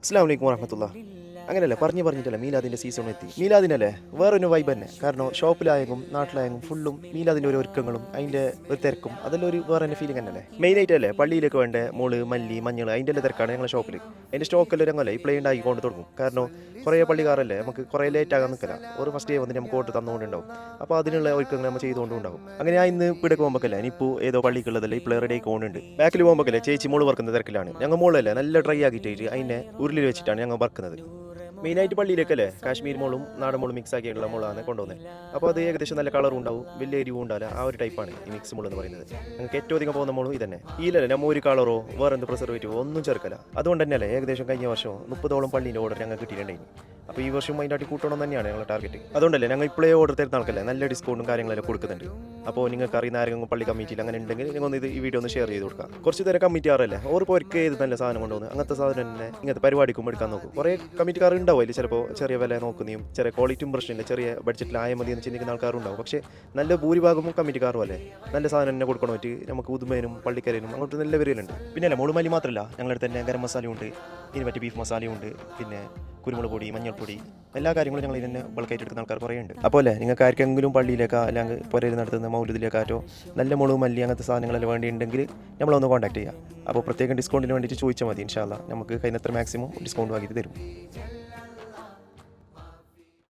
അസ്സലാമു അലൈക്കും വറഹ്മത്തുള്ളാ. അങ്ങനെയല്ലേ പറഞ്ഞിട്ടല്ല മീലാദിൻ്റെ സീസൺ എത്തി. മീലാദിനല്ലേ വേറൊരു വൈബ് തന്നെ. കാരണം ഷോപ്പിലായെങ്കിലും നാട്ടിലായെങ്കിലും ഫുള്ളും മീലാദിൻ്റെ ഒരു ഒരുക്കങ്ങളും അതിൻ്റെ ഒരു തിരക്കും അതെല്ലാം ഒരു വേറെ തന്നെ ഫീലിംഗ് തന്നെയല്ലേ. മെയിനായിട്ട് അല്ലേ പള്ളിയിലേക്ക് വേണ്ട മുള് മല്ലി മഞ്ഞൾ അതിൻ്റെ എല്ലാം തിരക്കാണ് ഞങ്ങളുടെ ഷോപ്പിൽ. അതിൻ്റെ സ്റ്റോക്കെല്ലാം രംഗമല്ലേ ഇപ്പോഴേ ഉണ്ടാക്കിക്കൊണ്ട് തുടങ്ങും. കാരണം കുറേ പള്ളിക്കാരല്ലേ നമുക്ക് കുറേ ലേറ്റ് ആകാൻ നിൽക്കില്ല. ഒരു ഫസ്റ്റ് ഡേ വന്നിട്ട് നമുക്ക് ഓട്ട് തന്നുകൊണ്ടുണ്ടാവും. അപ്പോൾ അതിനുള്ള ഒരുക്കങ്ങൾ നമ്മൾ ചെയ്തുകൊണ്ടുണ്ടാവും. അങ്ങനെ ഞാൻ ഇന്ന് ഇവിടെ പോകുമ്പോഴല്ലേ ഇനിയിപ്പോൾ ഏതോ പള്ളിക്കുള്ളതല്ലേ ഇപ്പോൾ റെഡി ആയിക്കൊണ്ടുണ്ട്. ബാക്കിൽ പോകുമ്പോഴല്ലേ ചേച്ചി മോള് വറുക്കുന്ന തിരക്കിലാണ്. ഞങ്ങൾ മോളല്ലേ നല്ല ഡ്രൈ ആക്കിയിട്ട് അതിനെ ഉരുളിൽ വെച്ചിട്ടാണ് ഞങ്ങൾ വറുക്കുന്നത്. മെയിനായിട്ട് പള്ളിയിലേക്കല്ലേ കാശ്മീർ മോളും നാടൻ മോളും മിക്സ് ആക്കിയിട്ടുള്ള മോളാണ് കൊണ്ടുവന്നത്. അപ്പോൾ അത് ഏകദേശം നല്ല കളറും ഉണ്ടാവും, വലിയ എരിവും ഉണ്ടാവില്ല. ആ ഒരു ടൈപ്പാണ് ഈ മിക്സ് മോൾ എന്ന് പറയുന്നത്. ഞങ്ങൾക്ക് ഏറ്റവും അധികം പോകുന്ന മോളും ഇതന്നെ. ഈലല്ലേ നമ്മൾ ഒരു കളറോ വേറെ എന്ത് പ്രിസർവേറ്റീവോ ഒന്നും ചേർക്കല. അതുകൊണ്ട് തന്നെയല്ലേ ഏകദേശം കഴിഞ്ഞ വർഷം 30ഓളം പള്ളീൻ്റെ ഓർഡർ ഞങ്ങൾ കിട്ടിയിട്ടുണ്ടായിരുന്നു. അപ്പോൾ ഈ വർഷം അതിൻ്റെ കൂട്ടണം തന്നെയാണ് ഞങ്ങളുടെ ടാർഗറ്റ്. അതുകൊണ്ടല്ലേ ഞങ്ങൾ ഇപ്പോഴേ ഓർഡർ തരുന്ന ആൾക്കല്ലേ നല്ല ഡിസ്കൗണ്ടും കാര്യങ്ങളെല്ലാം കൊടുക്കുന്നുണ്ട്. അപ്പോൾ നിങ്ങൾക്ക് അറിയുന്ന ആരെങ്കിലും പള്ളി കമ്മിറ്റിയിൽ അങ്ങനെ ഉണ്ടെങ്കിൽ നിങ്ങൾ ഒന്ന് ഈ വീഡിയോ ഒന്ന് ഷെയർ ചെയ്ത് കൊടുക്കുക. കുറച്ച് നേരം കമ്മിറ്റിക്കാരല്ലേ ഓർക്ക് ഒരിക്കൽ ഏത് നല്ല സാധനം കൊണ്ടുവന്ന് അങ്ങനത്തെ സാധനം തന്നെ ഇങ്ങനത്തെ പരിപാടിക്കും എടുക്കാൻ നോക്കും. കുറേ കമ്മിറ്റിക്കാർ ഉണ്ടാവും അതിൽ. ചിലപ്പോൾ ചെറിയ വില നോക്കുന്നതും ചെറിയ ക്വാളിറ്റിയും പ്രശ്നമില്ല, ചെറിയ ബഡ്ജറ്റിലായ മതി എന്ന് ചിന്തിക്കുന്ന ആൾക്കാരുണ്ടാവും. പക്ഷേ നല്ല ഭൂരിഭാഗവും കമ്മിറ്റിക്കാരും അല്ലേ നല്ല സാധനം തന്നെ കൊടുക്കണം പറ്റി നമുക്ക് ഉദുമേനും പള്ളിക്കരനും അങ്ങോട്ട് നല്ല വരികയുണ്ട്. പിന്നെ അല്ല മുളുമല്ലി മാത്രമല്ല ഞങ്ങളുടെ അടുത്ത് തന്നെ ഗരം മസാലയുണ്ട്, ഇതിന് പറ്റിയ ബീഫ് മസാലയുണ്ട്, പിന്നെ കുരുമുളക് പൊടി മഞ്ഞൾപ്പൊടി എല്ലാ കാര്യങ്ങളും ഞങ്ങൾ ഇതിനെ ബൾക്കായിട്ട് എടുക്കുന്ന ആൾക്കാർ കുറേ ഉണ്ട്. അപ്പോൾ അല്ലേ നിങ്ങൾക്ക് ആർക്കെങ്കിലും പള്ളിയിലേക്കോ അല്ലെങ്കിൽ പുരയിൽ നടത്തുന്ന മൗലൂദിലേക്കാറ്റോ നല്ല മുളക് മല്ലി അങ്ങനത്തെ സാധനങ്ങളെല്ലാം വേണ്ടിയിട്ടുണ്ടെങ്കിൽ നമ്മളൊന്ന് കോൺടാക്ട് ചെയ്യുക. അപ്പോൾ പ്രത്യേകം ഡിസ്കൗണ്ടിന് വേണ്ടിയിട്ട് ചോദിച്ചാൽ മതി. ഇൻഷാ അല്ലാഹ് നമുക്ക് കഴിയുന്നത്ര മാക്സിമം ഡിസ്കൗണ്ട് വാങ്ങിയിട്ട് തരും.